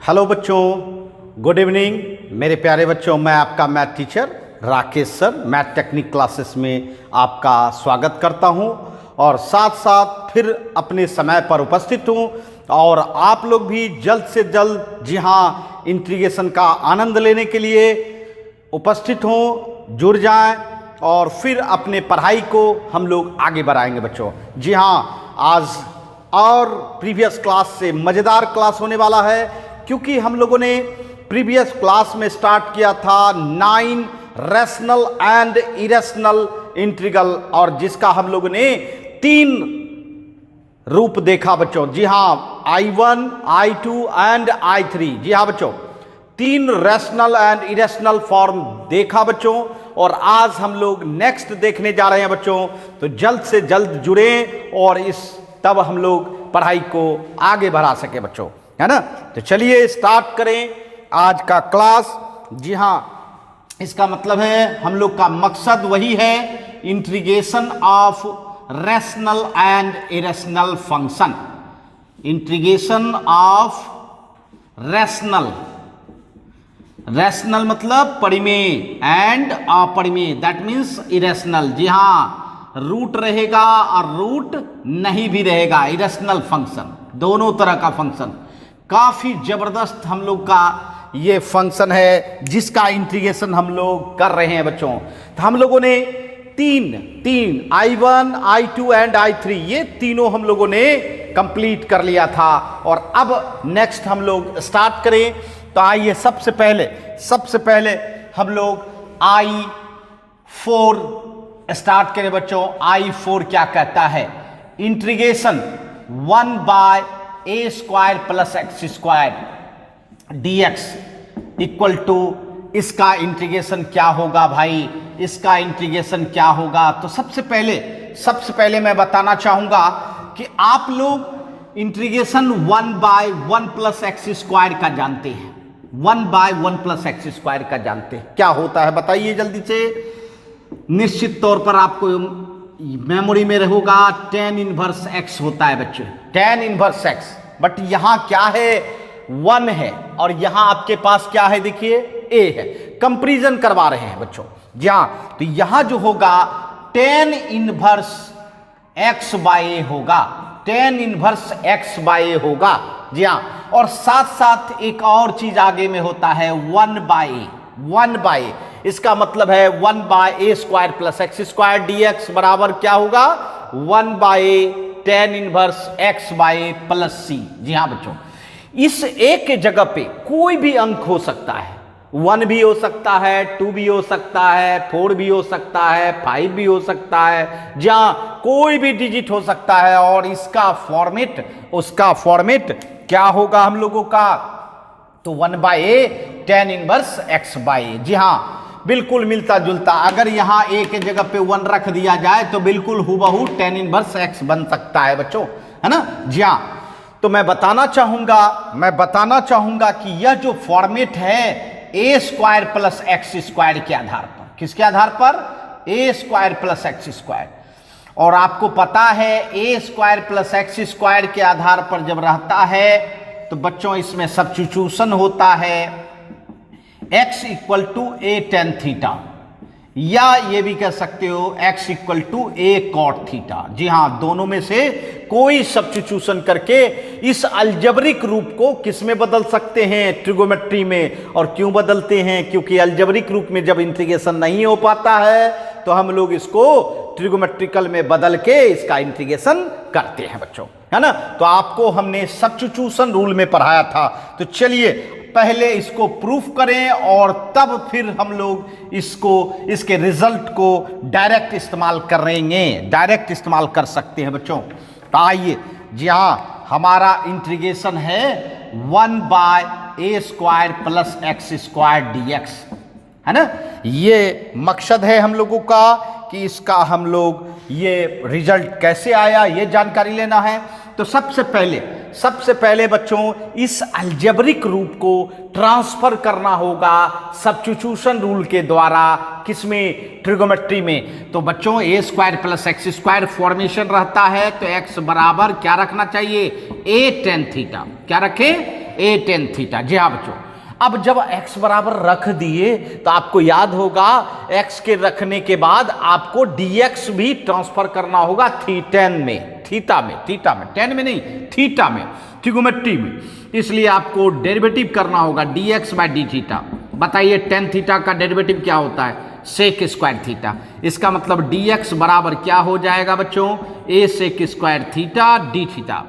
Hello बच्चों, good evening मेरे प्यारे बच्चों। मैं आपका math teacher Rakesh sir math technique classes में आपका स्वागत करता हूं और साथ साथ फिर अपने समय पर उपस्थित हूं। और आप लोग भी जल्द से जल्द जी हाँ इंटीग्रेशन का आनंद लेने के लिए उपस्थित हों, जुड़ जाएं और फिर अपने पढ़ाई को हम लोग आगे बढ़ाएंगे बच्चों। जी हाँ, आज और प्रीवियस क्लास से मज़ेदार क्लास होने वाला है, क्योंकि हम लोगों ने प्रीवियस क्लास में स्टार्ट किया था 9 रैशनल एंड इरेशनल इंटीग्रल, और जिसका हम लोगों ने 3 रूप देखा बच्चों। जी हाँ, I1, I2 एंड I3। जी हाँ बच्चों, 3 रैशनल एंड इरेशनल फॉर्म देखा बच्चों, और आज हम लोग नेक्स्ट देखने जा रहे हैं बच्चों। तो जल्द से जल्द जुड़ें और तब हम लोग पढ़ाई को आगे बढ़ा सके बच्चों, है ना। तो चलिए स्टार्ट करें आज का क्लास। जी हाँ, इसका मतलब है हम लोग का मकसद वही है, integration of rational and irrational function. Integration of rational, rational मतलब परिमेय, एंड अपरिमेय दैट मीन्स इरेशनल। जी हाँ, रूट रहेगा और रूट नहीं भी रहेगा। इरेशनल फंक्शन, दोनों तरह का फंक्शन, काफी जबरदस्त हम लोग का ये फंक्शन है जिसका इंटीग्रेशन हम लोग कर रहे हैं बच्चों। तो हम लोगों ने तीन I1, I2 एंड I3 ये तीनों हम लोगों ने कंप्लीट कर लिया था, और अब नेक्स्ट हम लोग स्टार्ट करें। तो आइए सबसे पहले हम लोग I4 स्टार्ट करें बच्चों। I4 क्या कहता है? Integration 1/a² + x² dx equal to, इसका इंटीग्रेशन क्या होगा भाई? इसका इंटीग्रेशन क्या होगा? तो सबसे पहले मैं बताना चाहूंगा कि आप लोग इंटीग्रेशन 1/1 + x² का जानते हैं। 1/1 + x² का जानते हैं, क्या होता है बताइए जल्दी से। निश्चित तौर पर आपको मेमोरी में रहेगा, tan इनवर्स x होता है बच्चों, tan इनवर्स x। बट यहां क्या है? 1 है, और यहां आपके पास क्या है? देखिए a है। कंपैरिजन करवा रहे हैं बच्चों। जी हाँ, तो यहां जो होगा tan इनवर्स x/a होगा, tan इनवर्स x/a होगा। जी हाँ, और साथ साथ एक और चीज आगे में होता है 1/a। इसका मतलब है 1/a² + x² dx बराबर क्या होगा? 1/a tan inverse x/a + c। जी हाँ बच्चों, इस a के जगह पे कोई भी अंक हो सकता है। 1 भी हो सकता है, 2 भी हो सकता है, 4 भी हो सकता है, 5 भी हो सकता है। जहां कोई भी डिजिट हो सकता है, और उसका फॉर्मेट क्या होगा हम लोगों का? तो 1/a tan इनवर्स x/a। जी हाँ, बिल्कुल मिलता जुलता। अगर यहां a के जगह पे 1 रख दिया जाए तो बिल्कुल हूबहू tan इनवर्स x बन सकता है बच्चों, है ना। जी हाँ, तो मैं बताना चाहूंगा कि यह जो फॉर्मेट है a² + x² के आधार पर, किसके आधार पर? a² + x²। और आपको पता है a² + x² के आधार पर जब रहता है तो बच्चों इसमें सब्स्टिट्यूशन होता है x = a tan थीटा, या ये भी कह सकते हो x = a cot थीटा। जी हाँ, दोनों में से कोई सब्स्टिट्यूशन करके इस अलजेब्रिक रूप को किस में बदल सकते हैं? ट्रिगोमेट्री में। और क्यों बदलते हैं? क्योंकि अलजेब्रिक रूप में जब इंटीग्रेशन नहीं हो पाता है तो हम लोग इसको ट्रिगोमेट्रिकल में बदल के इसका इंटीग्रेशन करते हैं बच्चों, है ना। तो आपको हमने सब्स्टिट्यूशन रूल में पढ़ाया था। तो चलिए पहले इसको प्रूफ करें और तब फिर हम लोग इसके रिजल्ट को डायरेक्ट इस्तेमाल कर सकते हैं बच्चों। तो आइए, जी हाँ, हमारा इंटीग्रेशन है 1/a² + x² dx, है ना। ये मकसद है हम लोगों का कि इसका हम लोग ये रिजल्ट कैसे आया ये जानकारी लेना है। तो सबसे पहले बच्चों इस अलजेब्रिक रूप को ट्रांसफर करना होगा सब्स्टिट्यूशन रूल के द्वारा, किसमें? ट्रिगोमेट्री में। तो बच्चों a² + x² फॉर्मेशन रहता है, तो x बराबर क्या रखना चाहिए? a tan theta. क्या रखें? ए टेन थीटा। जी हाँ बच्चों, अब जब x बराबर रख दिए तो आपको याद होगा x के रखने के बाद आपको dx भी ट्रांसफर करना होगा थीटा में, टेन में नहीं, थीटा में, ट्रिगोमेट्री में। इसलिए आपको डेरिवेटिव करना होगा dx बाय डी थीटा। बताइए टेन थीटा का डेरिवेटिव क्या होता है? Sec square theta. इसका मतलब dx बराबर क्या हो जाएगा बच्चों? a sec square theta d theta.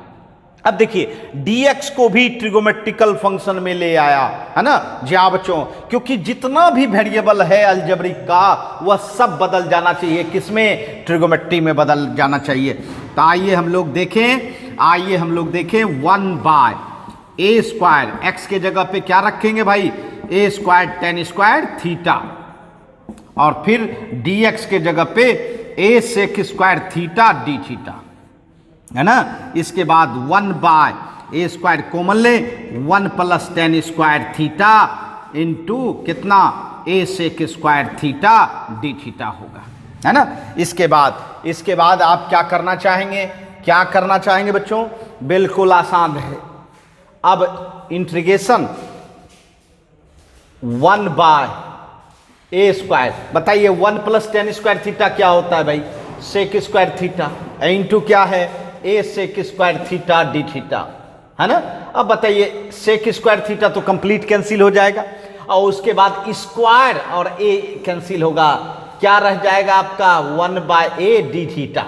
अब देखिए dx को भी ट्रिगोमेट्रिकल फंक्शन में ले आया है ना। जी हाँ बच्चों, क्योंकि जितना भी वेरिएबल है अलजेब्रिक का वह सब बदल जाना चाहिए, किसमें? ट्रिगोमेट्री में बदल जाना चाहिए। तो आइए हम लोग देखें 1 बाय ए स्क्वायर, एक्स के जगह पे क्या रखेंगे भाई? A square tan square theta, और फिर dx के जगह पे a sec square theta d theta, है ना। इसके बाद 1 बाय ए स्क्वायर कॉमन ले, 1 plus tan square theta into कितना? A sec square theta d theta होगा, है ना। इसके बाद आप क्या करना चाहेंगे बच्चों? बिल्कुल आसान है। अब इंटीग्रेशन 1 बाय ए स्क्वायर, बताइए 1 प्लस टेन स्क्वायर थीटा क्या होता है भाई? सेक स्क्वायर थीटा, इंटू क्या है? A sec square theta d theta, है ना। अब बताइए सेक स्क्वायर थीटा तो कंप्लीट कैंसिल हो जाएगा, और उसके बाद स्क्वायर और ए कैंसिल होगा, क्या रह जाएगा आपका? 1 by a d theta,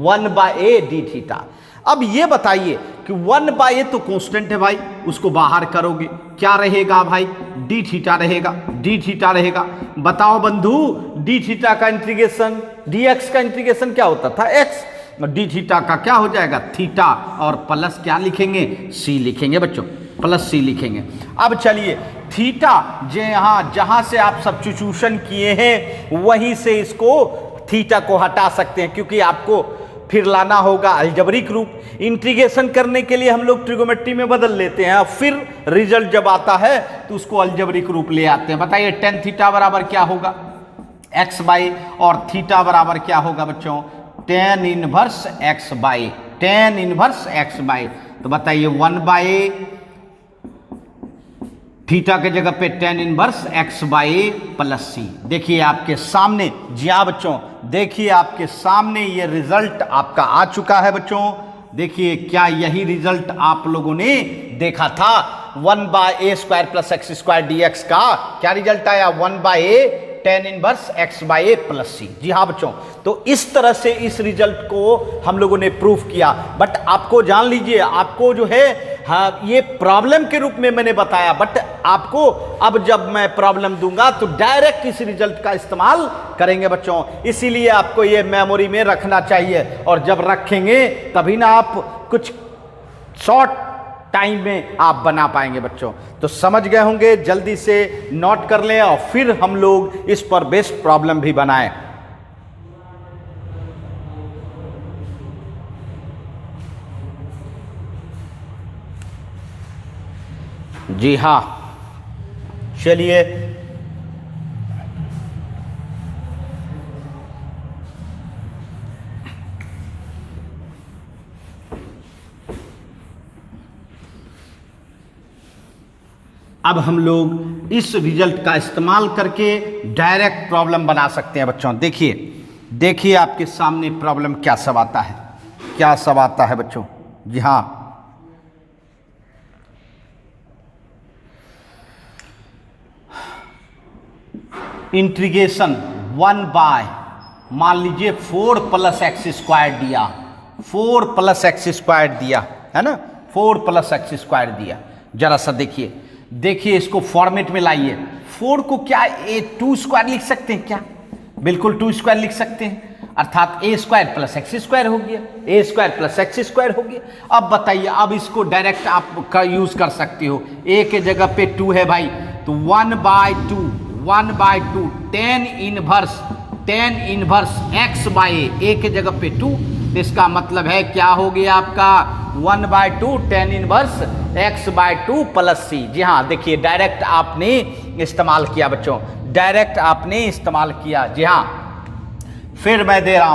1 by a d theta. अब ये बताइए कि 1 बाय ए तो कांस्टेंट है भाई, उसको बाहर करोगे क्या रहेगा भाई? डी थीटा रहेगा। बताओ बंधु, डी थीटा का इंटीग्रेशन, डीएक्स का इंटीग्रेशन क्या होता था? एक्स, डी थीटा का क्या हो जाएगा? थीटा, और प्लस क्या लिखेंगे? सी लिखेंगे बच्चों, प्लस सी लिखेंगे। अब चलिए थीटा जहां से आप सब्स्टिट्यूशन किए हैं वहीं से इसको थीटा को हटा सकते हैं, क्योंकि आपको फिर लाना होगा अलजेब्रिक रूप। इंटीग्रेशन करने के लिए हम लोग ट्रिगोमेट्री में बदल लेते हैं, फिर रिजल्ट जब आता है तो उसको अलजेब्रिक रूप ले आते हैं। बताइए टेन थीटा बराबर क्या होगा? एक्स बाई, और थीटा बराबर क्या होगा बच्चों? Tan inverse x by. तो बताइए 1 बाई थीटा के जगह पे tan inverse x by plus c. देखिए आपके सामने, जी हाँ बच्चों, देखिए आपके सामने ये रिजल्ट आपका आ चुका है बच्चों। देखिए क्या यही रिजल्ट आप लोगों ने देखा था? 1 by a square plus x square d x का क्या रिजल्ट आया? 1 by a tan inverse x by a plus c. जी हाँ बच्चों, तो इस तरह से इस रिजल्ट को हम लोगों ने प्रूफ किया। बट आपको जान लीजिए, आपको जो है हाँ ये प्रॉब्लम के रूप में मैंने बताया, बट आपको अब जब मैं प्रॉब्लम दूंगा तो डायरेक्ट इस रिजल्ट का इस्तेमाल करेंगे बच्चों। इसीलिए आपको ये मेमोरी में रखना चाहिए, और जब रखेंगे तभी ना आप कुछ शॉर्ट टाइम में आप बना पाएंगे बच्चों। तो समझ गए होंगे, जल्दी से नोट कर लें और फिर हम लोग इस पर बेस्ड प्रॉब्लम भी बनाएं। जी हाँ, चलिए अब हम लोग इस रिजल्ट का इस्तेमाल करके डायरेक्ट प्रॉब्लम बना सकते हैं बच्चों। देखिए आपके सामने प्रॉब्लम क्या सब आता है बच्चों। जी हाँ, इंटीग्रेशन 1 बाय, मान लीजिए 4 प्लस एक्स स्क्वायर दिया, 4 प्लस एक्स स्क्वायर दिया, है ना, 4 प्लस एक्स स्क्वायर दिया। जरा सा देखिए इसको फॉर्मेट में लाइए। 4 को क्या ए 2 स्क्वायर लिख सकते हैं क्या? बिल्कुल 2 स्क्वायर लिख सकते हैं, अर्थात ए स्क्वायर प्लस एक्स स्क्वायर हो गया, ए स्क्वायर प्लस एक्स स्क्वायर हो गया। अब बताइए, अब इसको डायरेक्ट आप यूज कर सकते हो। ए के जगह पे 2 है भाई, तो 1 by 2 tan inverse x by a के जगह पे 2, इसका मतलब है क्या हो गया आपका? 1 by 2 tan inverse x by 2 plus c. जी हाँ, देखिए डायरेक्ट आपने इस्तेमाल किया बच्चों, डायरेक्ट आपने इस्तेमाल किया। जी हाँ, फिर मैं दे रहा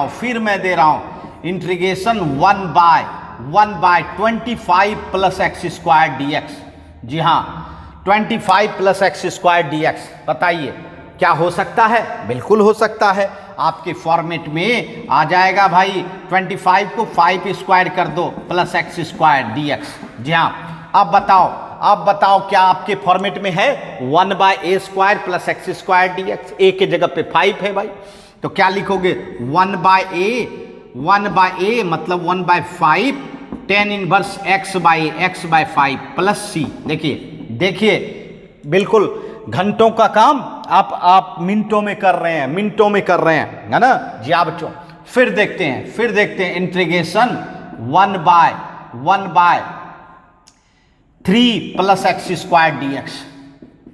हूं integration 1 by 25 plus x square d x. जी हाँ 25 plus x square d x. बताइए क्या हो सकता है? बिल्कुल हो सकता है, आपके फॉर्मेट में आ जाएगा भाई। 25 को 5 स्क्वायर कर दो plus x square d x. जी हाँ, अब बताओ क्या आपके फॉर्मेट में है 1/a स्क्वायर plus x square d x? A के जगह पे 5 है भाई, तो क्या लिखोगे 1/a मतलब 1/5 tan inverse x/5 plus c. देखिए बिल्कुल घंटों का काम आप मिनटों में कर रहे हैं, है ना जी हाँ बच्चों। फिर देखते हैं integration 1/3 plus x square d x.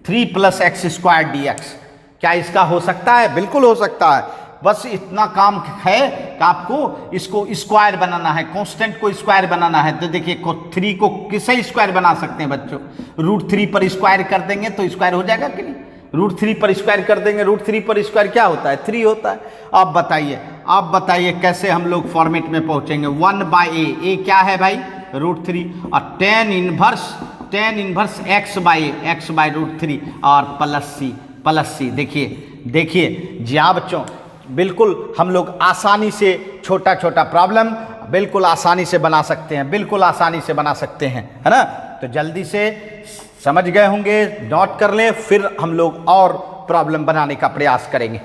3 plus x square d x, क्या इसका हो सकता है? बिल्कुल हो सकता है। बस इतना काम है कि आपको इसको स्क्वायर बनाना है, कांस्टेंट को स्क्वायर बनाना है। तो देखिए 3 को किसे स्क्वायर बना सकते हैं बच्चों? √3 पर स्क्वायर कर देंगे तो स्क्वायर हो जाएगा कि नहीं? √3 पर स्क्वायर कर देंगे, √3 पर स्क्वायर क्या होता है? 3 होता है। आप बताइए कैसे हम लोग फॉर्मेट में पहुंचेंगे? 1/a, ए क्या है भाई? √3 और tan इनवर्स x/√3 और प्लस सी। देखिए जी हाँ बच्चों, बिल्कुल हम लोग आसानी से छोटा प्रॉब्लम बिल्कुल आसानी से बना सकते हैं, है ना? तो जल्दी से समझ गए होंगे, नोट कर लें, फिर हम लोग और प्रॉब्लम बनाने का प्रयास करेंगे।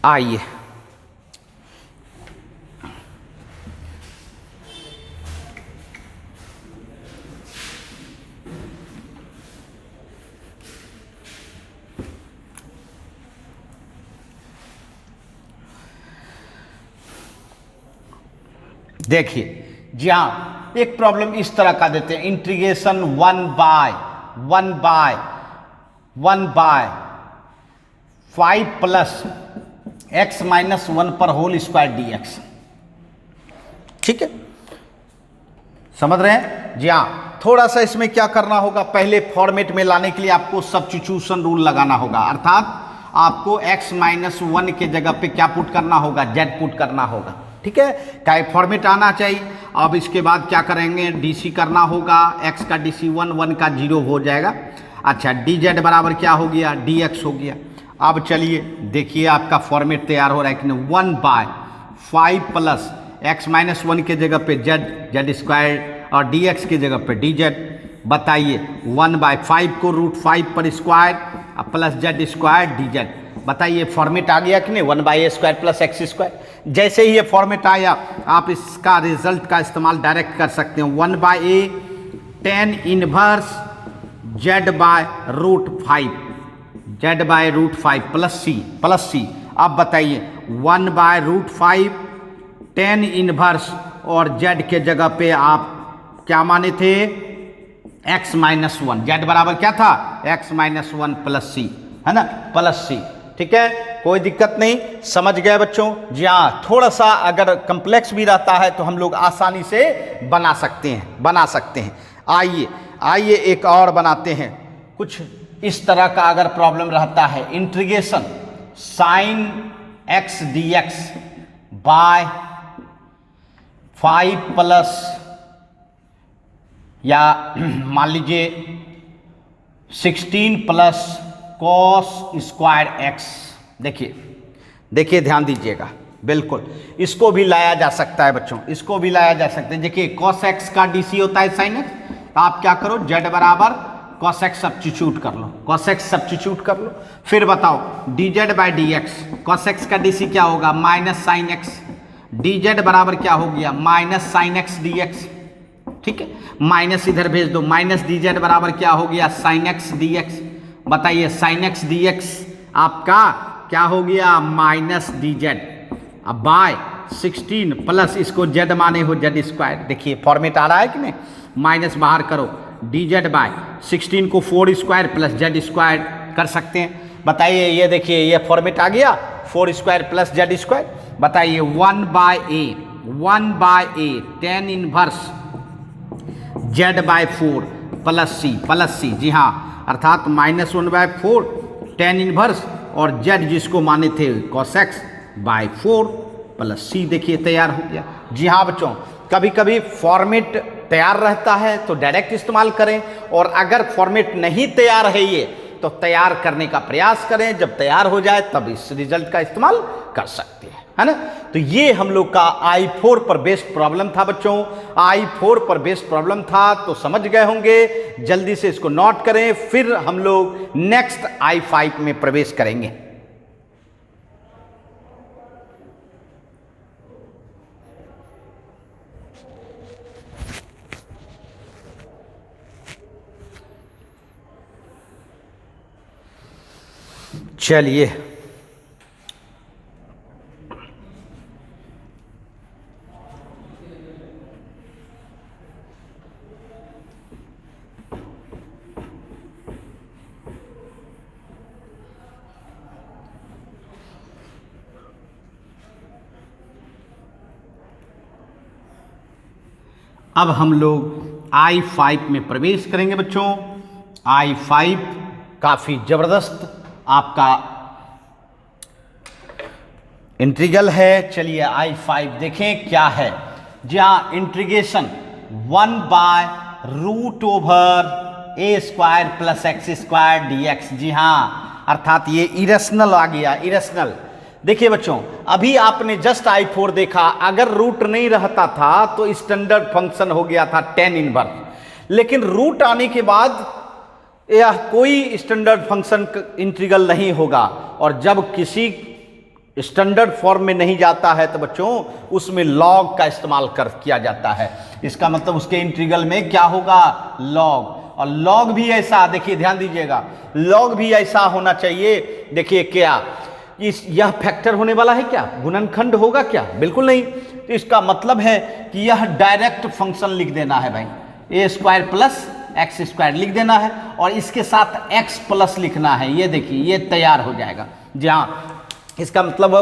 आइए देखिए जी हाँ, एक प्रॉब्लम इस तरह का देते हैं, इंटीग्रेशन 1/5 प्लस x-1 पर होल स्क्वायर डी एक्स। ठीक है, समझ रहे हैं? जी हाँ, थोड़ा सा इसमें क्या करना होगा, पहले फॉर्मेट में लाने के लिए आपको सब्स्टिट्यूशन रूल लगाना होगा, अर्थात आपको x-1 के जगह पे क्या पुट करना होगा? z पुट करना होगा। ठीक है, क्या फॉर्मेट आना चाहिए। अब इसके बाद क्या करेंगे? डीसी करना होगा, x का डीसी 1 का 0 हो जाएगा। अच्छा, dz बराबर क्या हो गया? dx हो गया। अब चलिए देखिए आपका फॉर्मेट तैयार हो रहा है कि नहीं। 1/5 प्लस x-1 के जगह पे z स्क्वायर और dx के जगह पे dz। बताइए 1/5 को √5 पर square plus z square dz। बताइए फॉर्मेट आ गया कि नहीं? 1/a स्क्वायर प्लस एक्स स्क्वायर। जैसे ही ये फॉर्मेट आया, आप इसका रिजल्ट का इस्तेमाल डायरेक्ट कर सकते हैं। 1/a tan inverse z/√5 plus सी। अब बताइए 1/√5 tan इनवर्स और z के जगह पे आप क्या माने थे? x-1। z बराबर क्या था? x-1 प्लस सी, है ना? प्लस सी। ठीक है, कोई दिक्कत नहीं, समझ गए बच्चों? जी हाँ, थोड़ा सा अगर कम्प्लेक्स भी रहता है तो हम लोग आसानी से बना सकते हैं। आइए एक और बनाते हैं। कुछ इस तरह का अगर प्रॉब्लम रहता है, integration sin x dx by 5 plus या मान लीजिए 16 प्लस cos स्क्वायर x। देखिए ध्यान दीजिएगा, बिल्कुल इसको भी लाया जा सकता है बच्चों, इसको भी लाया जा सकता है। देखिए cos x का डीसी होता है sin x, तो आप क्या करो, z बराबर cos x सब्स्टिट्यूट कर लो। फिर बताओ dz by D x, cos x का डीसी क्या होगा? Minus sine x। dz बराबर क्या हो गया? Minus sine x dx। ठीक है, माइनस इधर भेज दो, माइनस dz बराबर क्या हो गया? Sine x dx। बताइए साइन x dx आपका क्या हो गया? Minus dz। अब बाय 16 प्लस इसको z माने हो z स्क्वायर। देखिए फॉर्मेट आ रहा है कि नहीं? माइनस बाहर करो, dz बाय 16 को 4 स्क्वायर प्लस z स्क्वायर कर सकते हैं। बताइए ये देखिए ये फॉर्मेट आ गया, 4 स्क्वायर प्लस z स्क्वायर। बताइए 1/a tan inverse z/4 plus c. जी हाँ, अर्थात -1/4 tan इनवर्स और z जिसको माने थे cos x bye 4 plus c, देखिए तैयार हो गया। जी हाँ बच्चों, कभी कभी फॉर्मेट तैयार रहता है तो डायरेक्ट इस्तेमाल करें, और अगर फॉर्मेट नहीं तैयार है ये तो तैयार करने का प्रयास करें, जब तैयार हो जाए तब इस रिजल्ट का इस्तेमाल कर सकते हैं, है ना। तो ये हम लोग का I4 पर बेस्ड प्रॉब्लम था बच्चों, I4 पर बेस्ड प्रॉब्लम था, तो समझ गए होंगे। जल्दी से इसको नोट करें, फिर हम लोग नेक्स्ट I5 में प्रवेश करेंगे। चलिए, अब हम लोग I5 में प्रवेश करेंगे बच्चों। I5 काफी जबरदस्त आपका इंटीग्रल है। चलिए I5 देखें क्या है। जी हाँ, इंटीग्रेशन 1/√ओवर a square plus x square dx। जी हाँ, अर्थात ये इरेशनल आ गया, इरेशनल। देखिए बच्चों, अभी आपने जस्ट I4 देखा, अगर रूट नहीं रहता था तो स्टैंडर्ड फंक्शन हो गया था tan इनवर्स, लेकिन रूट आने के बाद यह कोई स्टैंडर्ड फंक्शन इंटीग्रल नहीं होगा, और जब किसी स्टैंडर्ड फॉर्म में नहीं जाता है तो बच्चों उसमें लॉग का इस्तेमाल किया जाता है। इसका मतलब उसके इंटीग्रल में क्या होगा, लॉग। और लॉग भी ऐसा, देखिए ध्यान दीजिएगा, लॉग भी ऐसा होना चाहिए। देखिए क्या यह फैक्टर होने वाला है क्या, गुणनखंड होगा क्या, बिल्कुल नहीं। तो इसका मतलब है कि यह डायरेक्ट फंक्शन लिख देना है भाई, a square plus x square लिख देना है, और इसके साथ एक्स प्लस लिखना है। ये देखिए ये तैयार हो जाएगा। जी हाँ, इसका मतलब है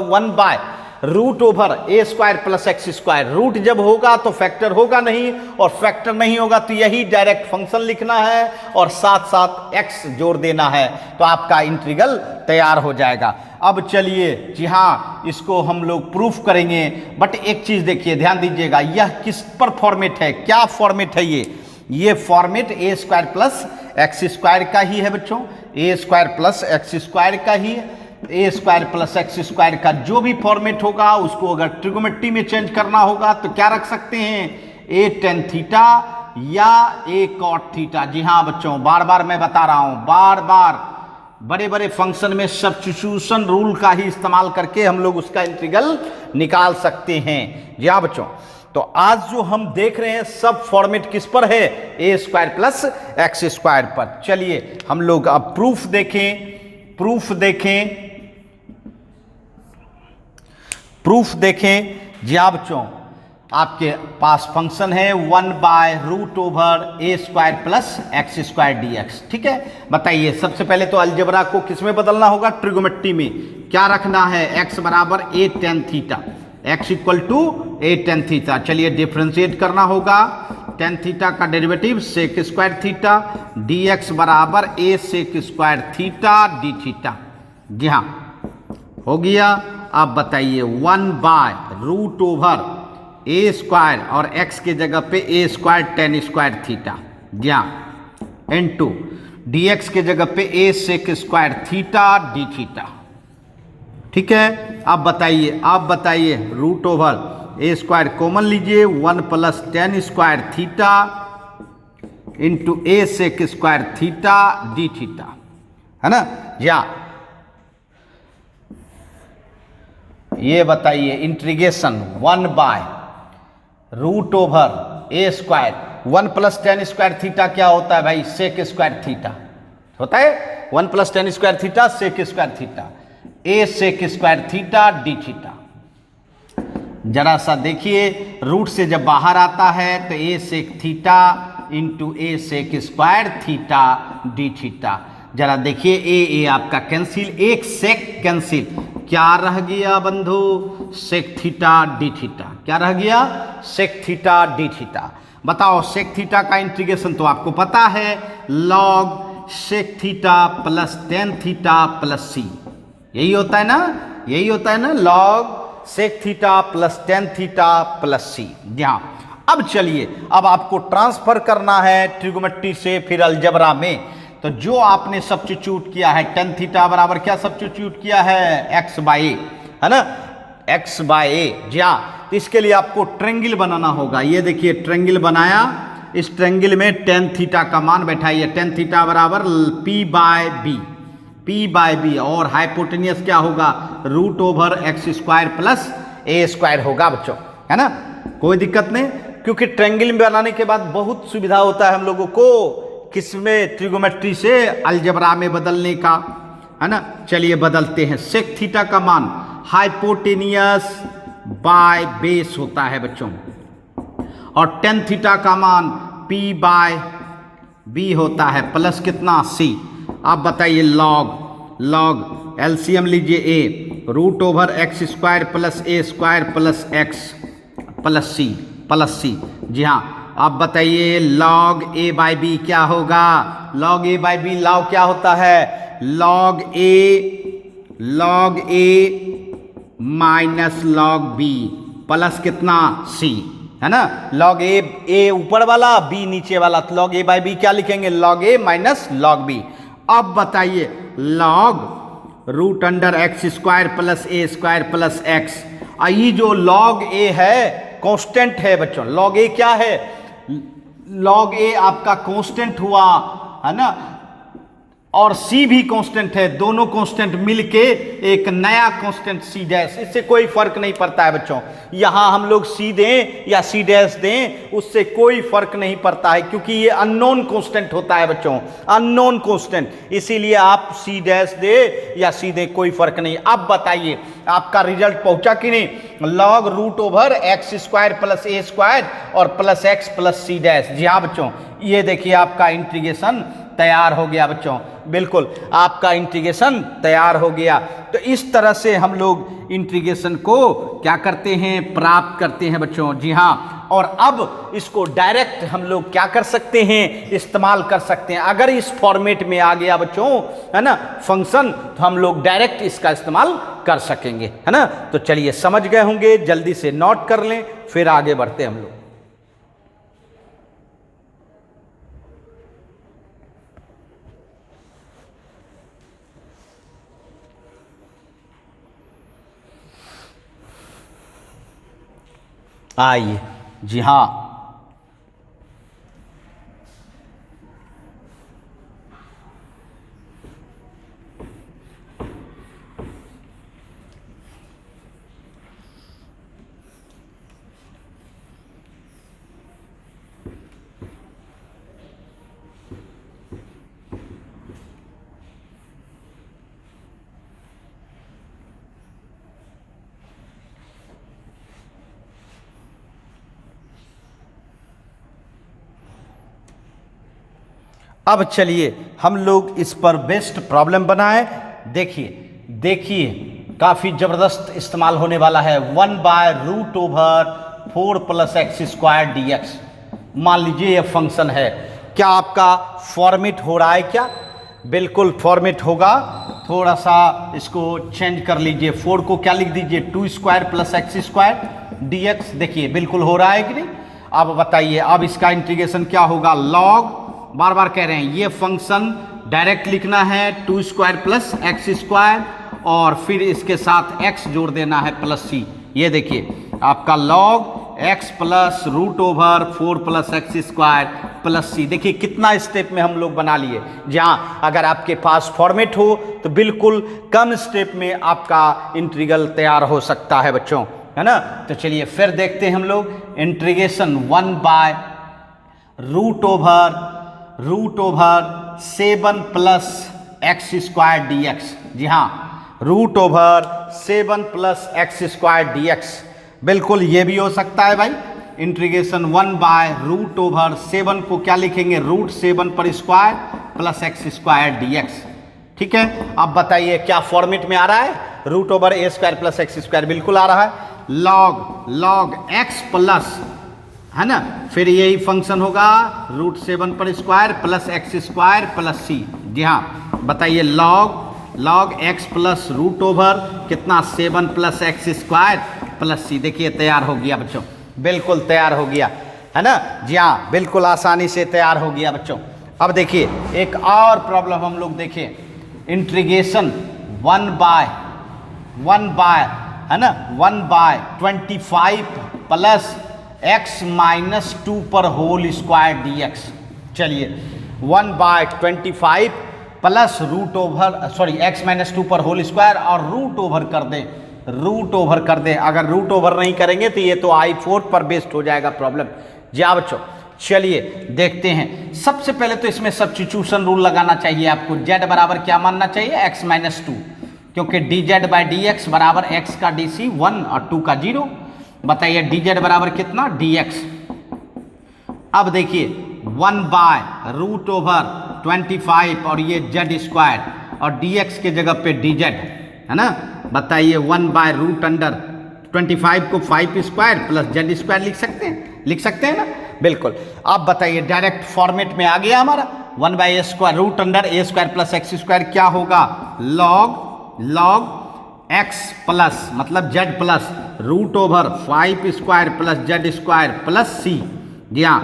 1/√ओवर a square plus x square. Root जब होगा तो फैक्टर होगा नहीं, और फैक्टर नहीं होगा तो यही डायरेक्ट फंक्शन लिखना है, और साथ साथ एक्स जोड़ देना है, तो आपका इंटीग्रल तैयार हो जाएगा। अब चलिए, जी हाँ, इसको हम लोग प्रूफ करेंगे। बट एक चीज देखिए, ध्यान दीजिएगा, यह किस पर फॉर्मेट है, क्या फॉर्मेट है ये फॉर्मेट ए स्क्वायर प्लस एक्स स्क्वायर का ही है बच्चों, ए स्क्वायर प्लस एक्स स्क्वायर का ही है। ए स्क्वायर प्लस एक्स स्क्वायर का जो भी फॉर्मेट होगा उसको अगर ट्रिगोमेट्री में चेंज करना होगा तो क्या रख सकते हैं, ए टेन थीटा या ए कॉट थीटा। जी हाँ बच्चों, बार बार मैं बता रहा हूं, बार बार बड़े बड़े फंक्शन में सब्स्टिट्यूशन रूल का ही इस्तेमाल करके हम लोग उसका इंटीग्रल निकाल सकते हैं। जी हाँ बच्चों, तो आज जो हम देख रहे हैं सब फॉर्मेट किस पर है, ए स्क्वायर प्लस एक्स स्क्वायर पर। चलिए हम लोग अब प्रूफ देखें, प्रूफ देखें। जी हाँ बच्चों, आपके पास फंक्शन है 1/√ओवर a square plus x square dx। ठीक है, बताइए सबसे पहले तो अलजेब्रा को किस में बदलना होगा, ट्रिगोमेट्री में। क्या रखना है, x बराबर a tan theta, x equal to a tan theta. चलिए डिफ्रेंशिएट करना होगा, टेन थीटा का derivative sec square theta, dx बराबर a sec square theta d theta. जी हाँ, हो गया। अब बताइए 1/√ओवर ए स्क्वायर और x के जगह पे a square tan square theta, जी हाँ, इनटू dx के जगह पे a sec square theta d theta. ठीक है, अब बताइए root over a square common लीजिए, 1 plus tan square theta into a sec square theta d theta, है ना। या ये बताइए इंटीग्रेशन 1/√ओवर a square, 1 plus tan square theta क्या होता है भाई, सेक स्क्वायर थीटा होता है, 1 plus tan square theta sec square theta, a sec square theta d theta. जरा सा देखिए, रूट से जब बाहर आता है तो a sec theta into a sec square theta d theta. जरा देखिए ए आपका कैंसिल, एक सेक कैंसिल, क्या रह गया बंधु, सेक थीटा डी थीटा। क्या रह गया, सेक थीटा डी थीटा। बताओ सेक थीटा का इंटीग्रेशन तो आपको पता है, log sec theta plus tan theta plus c, यही होता है ना, यही होता है ना, log sec theta plus tan theta plus c। जी हाँ, अब चलिए, अब आपको ट्रांसफर करना है ट्रिग्नोमेट्री से फिर अलजेब्रा में। तो जो आपने सब्स्टिट्यूट किया है tan थीटा बराबर क्या सब्स्टिट्यूट किया है, x बाई a, है ना, x बाई a। जी हाँ, तो इसके लिए आपको ट्रेंगल बनाना होगा। ये देखिए ट्रेंगल बनाया, इस ट्रेंगल में tan थीटा का मान बैठाइए, tan थीटा बराबर p by b, p by b, और हाइपोटेनियस क्या होगा, root over x square plus a square होगा बच्चों, है ना। कोई दिक्कत नहीं, क्योंकि ट्रेंगल में बनाने के बाद बहुत सुविधा होता है हम लोगों को किसमें, ट्रिग्नोमेट्री से अलजेब्रा में बदलने का, है ना। चलिए बदलते हैं। सेक थीटा का मान हाइपोटेनियस बाय बेस होता है बच्चों, और tan थीटा का मान p बाय b होता है, प्लस कितना c। आप बताइए लॉग एलसीएम लीजिए a, root over x square plus a square plus x plus c. जी हाँ, आप बताइए लॉग a बाई बी क्या होगा, log a by b log क्या होता है, log a minus log b plus कितना c, है ना। लॉग a ऊपर वाला, b नीचे वाला, तो लॉग a बाई बी क्या लिखेंगे, log a minus log b। अब बताइए log root under x square plus a square plus x, ये जो लॉग a है कांस्टेंट है बच्चों, लॉग a क्या है, लॉग a आपका कांस्टेंट हुआ, है ना, और c भी कांस्टेंट है, दोनों कांस्टेंट मिलके एक नया कांस्टेंट c डैश, इससे कोई फर्क नहीं पड़ता है बच्चों। यहां हम लोग c दें या c डैश दें उससे कोई फर्क नहीं पड़ता है, क्योंकि ये अननोन कांस्टेंट होता है बच्चों, अननोन कांस्टेंट, इसीलिए आप c डैश दे या c दें कोई फर्क नहीं। अब बताइए आपका रिजल्ट पहुंचा कि नहीं, log root over x square plus a square और plus x plus c dash. जी हाँ बच्चों, ये देखिए आपका इंटीग्रेशन तैयार हो गया बच्चों, बिल्कुल आपका इंटीग्रेशन तैयार हो गया। तो इस तरह से हम लोग इंटीग्रेशन को क्या करते हैं, प्राप्त करते हैं बच्चों। जी हाँ, और अब इसको डायरेक्ट हम लोग क्या कर सकते हैं, इस्तेमाल कर सकते हैं। अगर इस फॉर्मेट में आ गया बच्चों, है ना, फंक्शन, तो हम लोग डायरेक्ट इसका इस्तेमाल कर सकेंगे, है ना। तो चलिए समझ गए होंगे, जल्दी से नोट कर लें, फिर आगे बढ़ते हैं हम लोग। आइए, जी हाँ, अब चलिए हम लोग इस पर बेस्ट प्रॉब्लम बनाएं। देखिए काफ़ी ज़बरदस्त इस्तेमाल होने वाला है। 1 by root over 4 plus x square d x, मान लीजिए ये फंक्शन है। क्या आपका फॉर्मेट हो रहा है क्या? बिल्कुल फॉर्मेट होगा। थोड़ा सा इसको चेंज कर लीजिए, 4 को क्या लिख दीजिए, 2 square plus x square d x. देखिए बिल्कुल हो रहा है कि नहीं। अब बताइए, अब इसका इंटीग्रेशन क्या होगा, लॉग, बार बार कह रहे हैं ये फंक्शन डायरेक्ट लिखना है, 2 स्क्वायर प्लस एक्स स्क्वायर और फिर इसके साथ x जोड़ देना है प्लस c। ये देखिए आपका log x plus root over 4 plus x square plus c। देखिए कितना स्टेप में हम लोग बना लिए। जहाँ अगर आपके पास फॉर्मेट हो तो बिल्कुल कम स्टेप में आपका इंटीग्रल तैयार हो सकता है बच्चों, है ना। तो चलिए फिर देखते हैं हम लोग integration 1 by root over 7 plus x square d x. जी हाँ, root over 7 plus x square d x, बिल्कुल ये भी हो सकता है भाई। इंटीग्रेशन 1 बाय रूट ओवर 7 को क्या लिखेंगे, रूट 7 पर square plus x square d x. ठीक है, अब बताइए क्या फॉर्मेट में आ रहा है, root over a square plus x square बिल्कुल आ रहा है। लॉग एक्स प्लस, है ना, फिर यही फंक्शन होगा रूट 7 पर square plus x square plus c. जी हाँ, बताइए log x plus root over कितना 7 plus x square plus c. देखिए तैयार हो गया बच्चों, बिल्कुल तैयार हो गया है ना जी हाँ, बिल्कुल आसानी से तैयार हो गया बच्चों। अब देखिए एक और प्रॉब्लम हम लोग देखें, इंटीग्रेशन 1 बाय है ना 1/25 प्लस x माइनस 2 पर होल स्क्वायर dx। चलिए 1/25 plus root over x minus 2 पर होल स्क्वायर और रूट ओवर कर दें। अगर रूट ओवर नहीं करेंगे तो ये तो I4 पर बेस्ड हो जाएगा प्रॉब्लम। जी हाँ बच्चों, चलिए देखते हैं। सबसे पहले तो इसमें सब्स्टिट्यूशन रूल लगाना चाहिए आपको। z बराबर क्या मानना चाहिए, x माइनस 2, क्योंकि dz बाई dx बराबर x का dc 1 और 2 का 0। बताइए dz बराबर कितना, dx। अब देखिए 1/√25 और ये z स्क्वायर और dx के जगह पे dz है ना। बताइए 1/√25 को 5 स्क्वायर प्लस z स्क्वायर लिख सकते हैं ना, बिल्कुल। अब बताइए डायरेक्ट फॉर्मेट में आ गया हमारा 1/a square √a² plus x square क्या होगा, log x प्लस मतलब z plus √5 square plus z square plus c। जी हाँ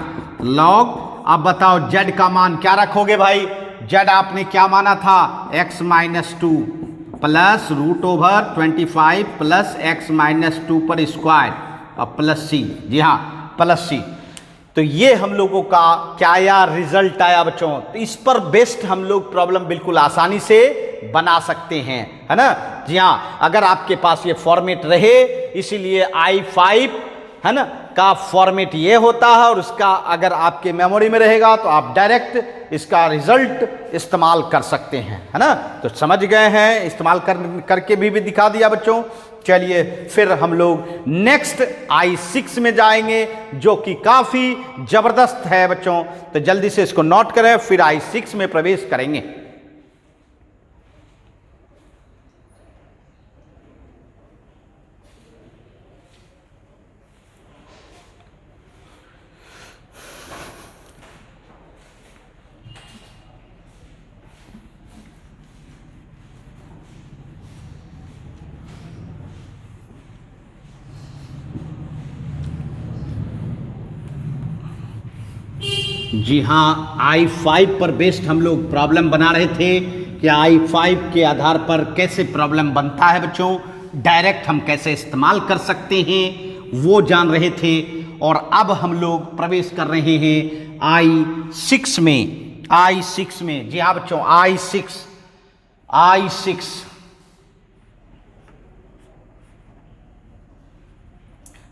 log। अब बताओ z का मान क्या रखोगे भाई, z आपने क्या माना था, x minus 2 plus √25 plus x minus 2 पर स्क्वायर और प्लस c। जी हाँ प्लस c। तो ये हम लोगों का क्या आया, रिजल्ट आया बच्चों। तो इस पर बेस्ड हम लोग प्रॉब्लम बिल्कुल आसानी से बना सकते हैं, है ना। जी हाँ, अगर आपके पास ये फॉर्मेट रहे, इसीलिए I5 है ना का फॉर्मेट ये होता है, और उसका अगर आपके मेमोरी में रहेगा तो आप डायरेक्ट इसका रिजल्ट इस्तेमाल कर सकते हैं, है ना। तो समझ गए हैं, इस्तेमाल करके भी दिखा दिया बच्चों। चलिए फिर हम लोग नेक्स्ट I6 में जाएंगे, जो कि काफी जबरदस्त है बच्चों। तो जल्दी से इसको नोट करें, फिर I6 में प्रवेश करेंगे। जी हाँ, I5 पर बेस्ड हम लोग प्रॉब्लम बना रहे थे कि I5 के आधार पर कैसे प्रॉब्लम बनता है बच्चों, डायरेक्ट हम कैसे इस्तेमाल कर सकते हैं वो जान रहे थे। और अब हम लोग प्रवेश कर रहे हैं I6 में। जी हाँ बच्चों,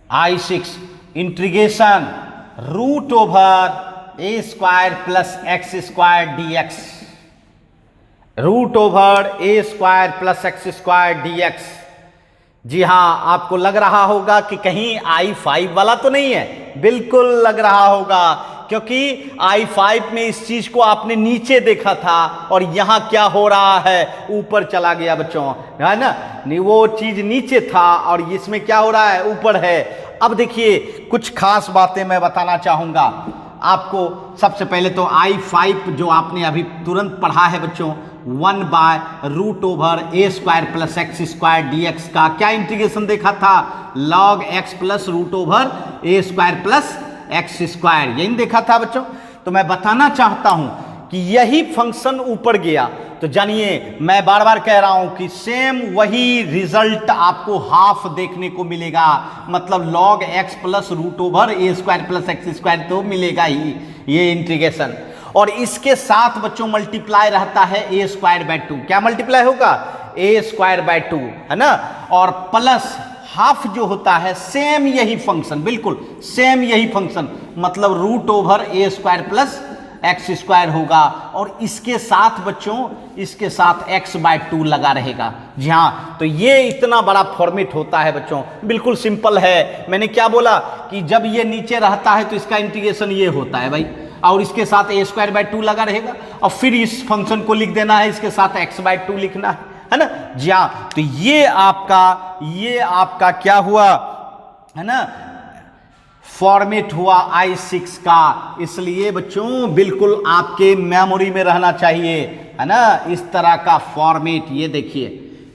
I6 integration √a² plus x² dx, √a² plus x² dx। जी हाँ, आपको लग रहा होगा कि कहीं I5 वाला तो नहीं है, बिल्कुल लग रहा होगा, क्योंकि I5 में इस चीज को आपने नीचे देखा था और यहां क्या हो रहा है, ऊपर चला गया बच्चों, है ना। वो चीज नीचे था और इसमें क्या हो रहा है, ऊपर है। अब देखिए कुछ खास बातें मैं बताना चाहूंगा आपको। सबसे पहले तो I5 जो आपने अभी तुरंत पढ़ा है बच्चों, 1/√a² प्लस x² dx का क्या इंटीग्रेशन देखा था, log x plus √a² plus x², यही देखा था बच्चों। तो मैं बताना चाहता हूं कि यही फंक्शन ऊपर गया, तो जानिए मैं बार बार कह रहा हूं कि सेम वही रिजल्ट आपको हाफ देखने को मिलेगा, मतलब log x plus √a² plus x² तो मिलेगा ही ये इंटीग्रेशन। और इसके साथ बच्चों मल्टीप्लाई रहता है a²/2। क्या मल्टीप्लाई होगा, a²/2, है ना। और प्लस हाफ जो होता है सेम यही फंक्शन, बिल्कुल सेम यही फंक्शन, मतलब √a² प्लस x² होगा। और इसके साथ बच्चों, इसके साथ x/2 लगा रहेगा। जी हाँ, तो ये इतना बड़ा फॉर्मेट होता है बच्चों, बिल्कुल सिंपल है। मैंने क्या बोला कि जब ये नीचे रहता है तो इसका इंटीग्रेशन ये होता है भाई, और इसके साथ a²/2 लगा रहेगा, और फिर इस फंक्शन को लिख देना है, इसके साथ x/2 लिखना है ना। जी हाँ, तो ये आपका क्या हुआ, है ना, फॉर्मेट हुआ I6 का, इसलिए बच्चों बिल्कुल आपके मेमोरी में रहना चाहिए, है ना, इस तरह का फॉर्मेट। ये देखिए,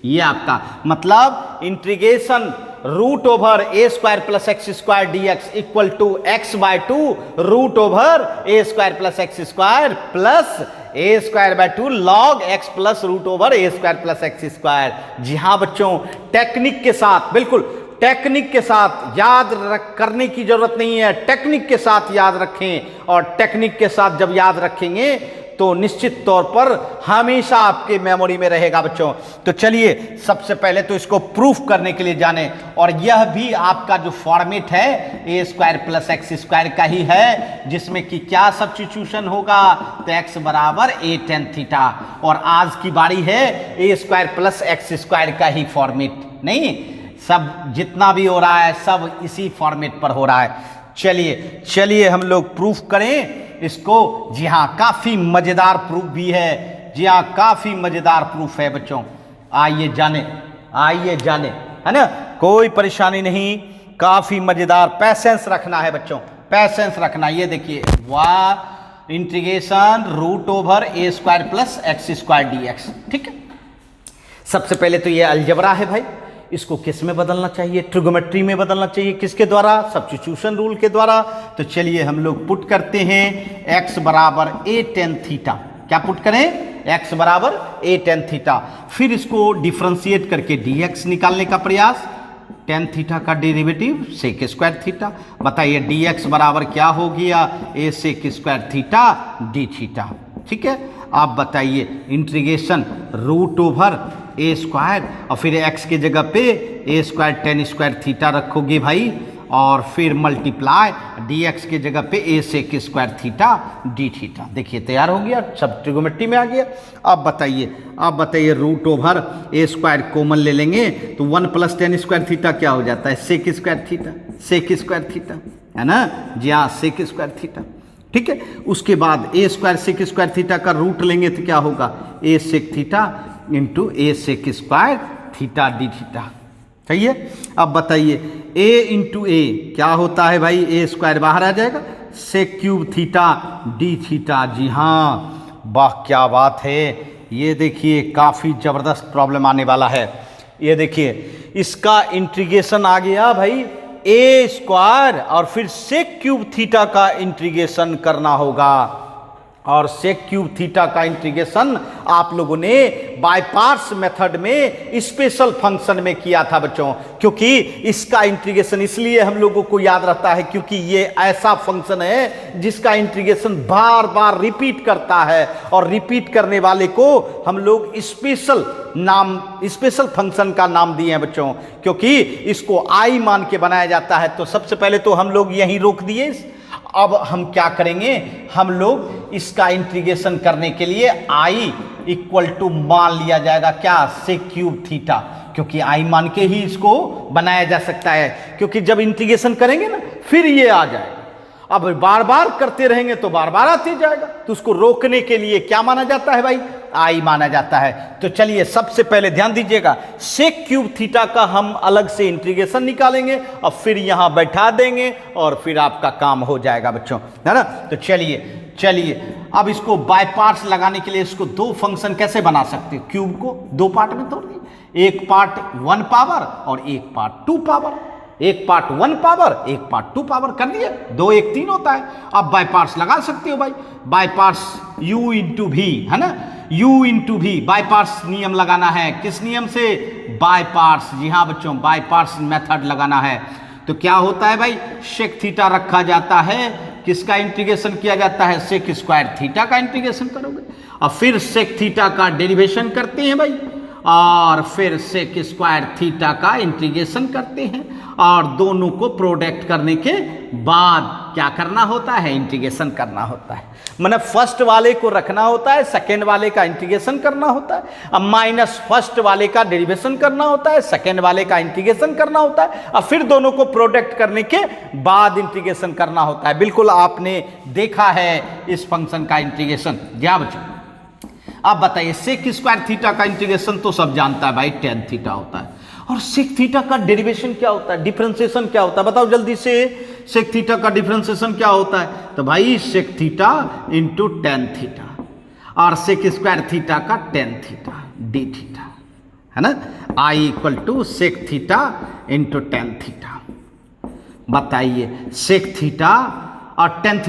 ये आपका मतलब integration root over a square plus x square d x equal to x by two root over a square plus x square plus a square by two log x plus root over a square plus x square. जी हाँ बच्चों, technique के साथ, बिल्कुल technique के साथ याद करने की जरूरत नहीं है, टेक्निक के साथ याद रखें, और टेक्निक के साथ जब याद रखेंगे तो निश्चित तौर पर हमेशा आपके मेमोरी में रहेगा बच्चों। तो चलिए सबसे पहले तो इसको प्रूफ करने के लिए जाने, और यह भी आपका जो फॉर्मेट है ए स्क्वायर प्लस एक्स स्क्वायर का ही है, जिसमें कि क्या सब्स्टिट्यूशन होगा, तो एक्स बराबर ए टेन थीटा, और आज की बारी है ए स्क्वायर प्लस एक्स स्क्वायर का ही फॉर्मेट, नहीं सब जितना भी हो रहा है सब इसी फॉर्मेट पर हो रहा है। चलिए चलिए हम लोग प्रूफ करें इसको। जी हाँ, काफी मजेदार प्रूफ भी है, जी हाँ काफी मजेदार प्रूफ है बच्चों। आइए जाने, आइए जाने, है ना, कोई परेशानी नहीं, काफी मजेदार। पैसेंस रखना है बच्चों, पैसेंस रखना। ये देखिए, वाह integration root over a square plus x square d x, ठीक है। सबसे पहले तो ये अलजबरा है भाई, इसको किस में बदलना चाहिए, ट्रिगोमेट्री में बदलना चाहिए, किसके द्वारा, सब्स्टिट्यूशन रूल के द्वारा। तो चलिए हम लोग पुट करते हैं x बराबर ए टेन थीटा। क्या पुट करें, x बराबर ए टेन थीटा, फिर इसको डिफ्रेंशिएट करके dx निकालने का प्रयास, टेन थीटा का डेरिवेटिव सेक स्क्वायर थीटा। बताइए dx बराबर क्या हो गया, a sec square theta d theta, ठीक है। आप बताइए integration root over a square और फिर x की जगह पे a square tan square theta रखोगे भाई, और फिर मल्टीप्लाई dx की जगह पे a sec square theta d theta. देखिए तैयार हो गया, सब ट्रिगोमेट्री में आ गया। अब बताइए root over a square common ले लेंगे तो 1 प्लस टेन स्क्वायर थीटा क्या हो जाता है, sec square theta, sec square theta, है ना, जी हाँ सेक स्क्वायर थीटा, ठीक है। उसके बाद a square sec square theta का रूट लेंगे तो क्या होगा, a sec theta into a sec square theta d theta, सही है। अब बताइए a इंटू ए क्या होता है भाई, ए स्क्वायर बाहर आ जाएगा, sec cube theta d theta. जी हाँ, वाह क्या बात है। ये देखिए काफ़ी ज़बरदस्त प्रॉब्लम आने वाला है। ये देखिए इसका इंटीग्रेशन आ गया भाई ए स्क्वायर और फिर सेक क्यूब थीटा का इंटीग्रेशन करना होगा, और सेक क्यूब थीटा का इंटीग्रेशन आप लोगों ने बाय पार्ट्स मेथड में स्पेशल फंक्शन में किया था बच्चों, क्योंकि इसका इंटीग्रेशन इसलिए हम लोगों को याद रहता है क्योंकि ये ऐसा फंक्शन है जिसका इंटीग्रेशन बार बार रिपीट करता है, और रिपीट करने वाले को हम लोग स्पेशल फंक्शन का नाम दिए हैं बच्चों, क्योंकि इसको आई मान के बनाया जाता है। तो सबसे पहले तो हम लोग यहीं रोक दिए। अब हम क्या करेंगे, हम लोग इसका इंटीग्रेशन करने के लिए i इक्वल टू मान लिया जाएगा क्या, सेक क्यूब थीटा, क्योंकि i मान के ही इसको बनाया जा सकता है, क्योंकि जब इंटीग्रेशन करेंगे ना फिर ये आ जाएगा। अब बार बार करते रहेंगे तो बार बार आते जाएगा, तो उसको रोकने के लिए क्या माना जाता है भाई, आई माना जाता है। तो चलिए सबसे पहले ध्यान दीजिएगा, सेक क्यूब थीटा का हम अलग से इंटीग्रेशन निकालेंगे और फिर यहां बैठा देंगे और फिर आपका काम हो जाएगा बच्चों, है ना। तो चलिए अब इसको बाय पार्ट्स लगाने के लिए इसको दो फंक्शन कैसे बना सकते हो, क्यूब को दो पार्ट में तोड़ दिए, एक पार्ट 1 पावर और एक पार्ट 2 पावर, एक पार्ट 1 पावर एक पार्ट 2 पावर कर दिया, 2 1 3 होता है। अब बाय पार्ट्स लगा सकते हो भाई, बाय पार्ट्स u इंटू भी, है ना, u इंटू भी बाय पार्ट्स नियम लगाना है, किस नियम से, बाय पार्ट्स। जी हाँ बच्चों, बाय पार्ट्स मेथड लगाना है। तो क्या होता है भाई, सेक थीटा रखा जाता है, किसका इंटीग्रेशन किया जाता है, सेक स्क्वायर थीटा का इंटीग्रेशन करोगे, और फिर सेक थीटा का डेरिवेशन करते हैं भाई, और फिर सेक स्क्वायर थीटा का इंटीग्रेशन करते हैं, और दोनों को प्रोडक्ट करने के बाद क्या करना होता है, इंटीग्रेशन करना होता है। मतलब फर्स्ट वाले को रखना होता है, सेकेंड वाले का इंटीग्रेशन करना होता है, अब माइनस फर्स्ट वाले का डेरिवेशन करना होता है, सेकेंड वाले का इंटीग्रेशन करना होता है, और फिर दोनों को प्रोडक्ट करने के बाद इंटीग्रेशन करना होता है। बिल्कुल आपने देखा है इस फंक्शन का इंटीग्रेशन। क्या बच्चों आप बताइए, सेक स्क्वायर थीटा का इंटीग्रेशन तो सब जानता है भाई, टेन थीटा होता है, और सेक थीटा का डेरिवेशन क्या होता है, डिफरेंशिएशन क्या होता है, बताओ जल्दी से। सेक थीटा का डिफरेंशिएशन क्या होता है? तो भाई sec theta into tan theta और सेक स्क्वायर थीटा का टेन थीटा डी थीटा, है ना। I equal to sec theta into tan theta. बताइए सेक थीटा और टेन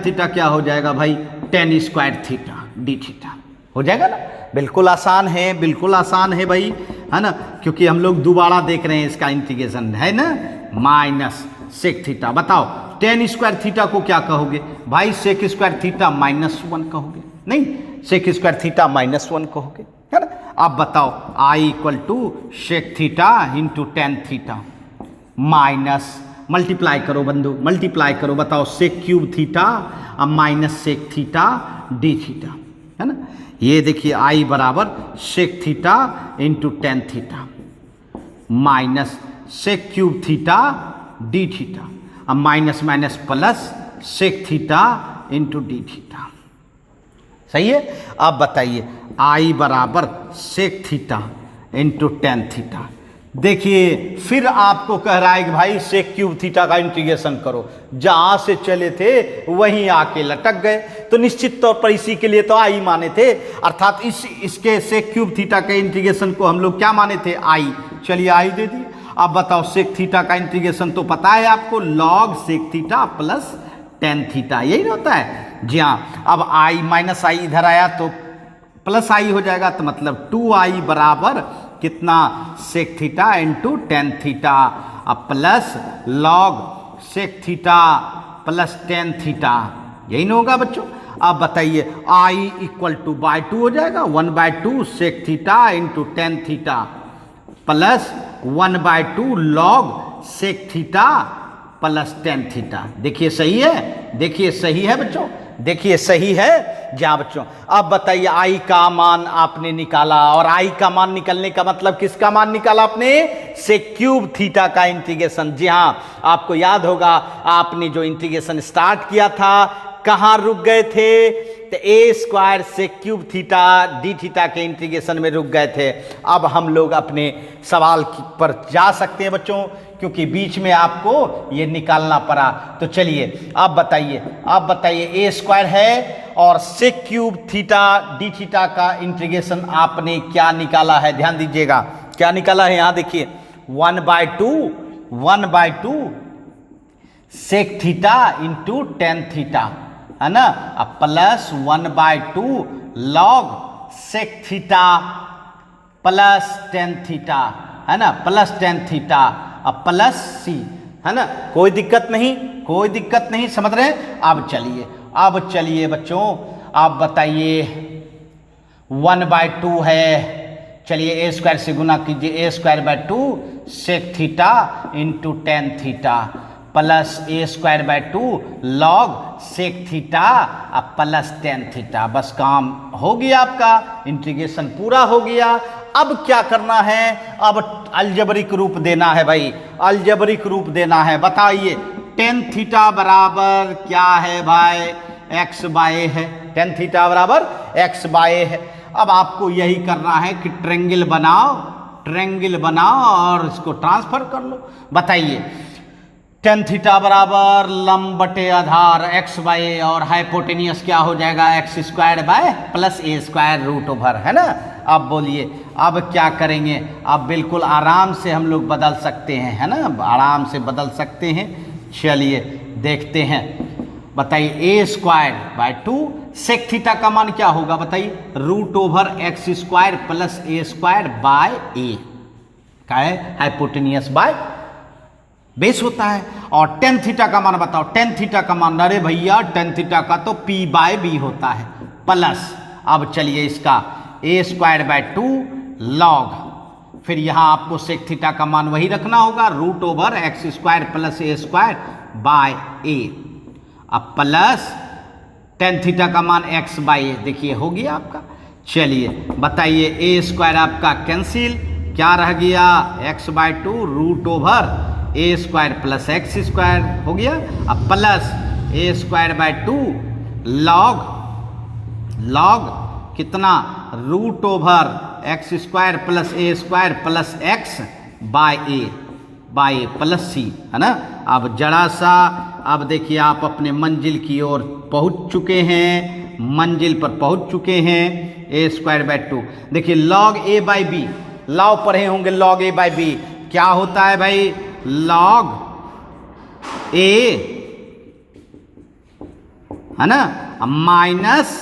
थीटा क्या हो जाएगा भाई? Tan square theta d theta हो जाएगा ना। बिल्कुल आसान है, बिल्कुल आसान है भाई, है ना, क्योंकि हम लोग दोबारा देख रहे हैं इसका इंटीग्रेशन, है ना। माइनस सेक थीटा, बताओ टेन स्क्वायर थीटा को क्या कहोगे भाई? Sec square theta minus one कहोगे? नहीं, sec square theta minus one कहोगे, है ना। अब बताओ I equal to sec theta into tan theta minus, multiply करो बंधु, मल्टीप्लाई करो, बताओ सेक क्यूब थीटा और minus sec theta d theta, है ना। ये देखिए आई बराबर sec theta into tan theta minus sec cube theta d theta और minus minus plus sec theta into d theta. सही है। अब बताइए आई बराबर sec theta into tan theta. देखिए फिर आपको कह रहा है कि भाई सेक क्यूब थीटा का इंटीग्रेशन करो, जहां से चले थे वहीं आके लटक गए। तो निश्चित तौर पर इसी के लिए तो आई माने थे, अर्थात इसके सेक क्यूब थीटा के इंटीग्रेशन को हम लोग क्या माने थे? आई। चलिए आई दे दिए। अब बताओ सेक थीटा का इंटीग्रेशन तो पता है आपको, log sec theta plus tan theta, यही होता है। जी हाँ। अब आई माइनस आई इधर आया तो प्लस आई हो जाएगा, तो मतलब टू आई बराबर कितना? Sec theta into tan theta अब plus log sec theta plus tan theta, यही ना होगा बच्चों। अब बताइए I equal to by two हो जाएगा, one by two sec theta into tan theta plus one by two log sec theta plus tan theta. देखिए सही है, देखिए सही है बच्चों, देखिए सही है। जी हाँ बच्चों। अब बताइए आई का मान आपने निकाला, और आई का मान निकलने का मतलब किसका मान निकाला आपने? सेक क्यूब थीटा का इंटीग्रेशन। जी हाँ, आपको याद होगा आपने जो इंटीग्रेशन स्टार्ट किया था कहाँ रुक गए थे? तो a square sec cube theta d theta के इंटीग्रेशन में रुक गए थे। अब हम लोग अपने सवाल पर जा सकते हैं बच्चों, क्योंकि बीच में आपको ये निकालना पड़ा। तो चलिए अब बताइए ए स्क्वायर है और sec cube theta d theta का इंटीग्रेशन आपने क्या निकाला है? ध्यान दीजिएगा क्या निकाला है, यहाँ देखिए one by two sec theta into tan theta, है ना, अब plus one by two log sec theta plus tan theta, है ना, प्लस टेन थीटा अब प्लस सी, है ना। कोई दिक्कत नहीं, कोई दिक्कत नहीं, समझ रहे हैं। अब चलिए बच्चों, आप बताइए वन बाई टू है, चलिए ए स्क्वायर से गुना कीजिए, a square by two sec theta into tan theta plus a square by two log sec theta अब प्लस टेन थीटा। बस काम हो गया, आपका इंटीग्रेशन पूरा हो गया। अब क्या करना है? अब अलजेब्रिक रूप देना है भाई, अलजेब्रिक रूप देना है। बताइए टेन थीटा बराबर क्या है भाई? एक्स बाय है। टेन थीटा बराबर एक्स बाय है। अब आपको यही करना है कि ट्रेंगल बनाओ और इसको ट्रांसफर कर लो। बताइए टेन थीटा बराबर लंब बटे आधार एक्स बाय, और हाइपोटेनियस क्या हो जाएगा? X square by plus a square root over, है ना। अब बोलिए अब क्या करेंगे? अब बिल्कुल आराम से हम लोग बदल सकते हैं, है ना, आराम से बदल सकते हैं। चलिए देखते हैं। बताइए a square by two sec theta का मान क्या होगा? बताइए root over x square plus a square by a का है, हाइपोटेनियस बाय बेस होता है। और टेन थीटा का मान बताओ, टेन थीटा का मान, अरे भैया टेन थीटा का तो पी बाय बी होता है प्लस, अब चलिए इसका ए स्क्वायर बाय टू लॉग, फिर यहां आपको सेक थीटा का मान वही रखना होगा, root over x square plus a square by a, अब प्लस टेन थीटा का मान एक्स बाय ए। देखिए हो गया आपका। चलिए बताइए ए स्क्वायर आपका कैंसिल, क्या रह गया? X by two root over a square plus x square हो गया, अब plus a square by two log कितना? Root over x square plus a square plus x by a. By plus c, है ना। अब जरा सा, अब देखिए आप अपने मंजिल की ओर पहुंच चुके हैं, मंजिल पर पहुंच चुके हैं। ए स्क्वायर बाय 2, देखिए log a by b, log पढ़े होंगे लॉग ए बाई बी क्या होता है भाई, लॉग ए, है ना, माइनस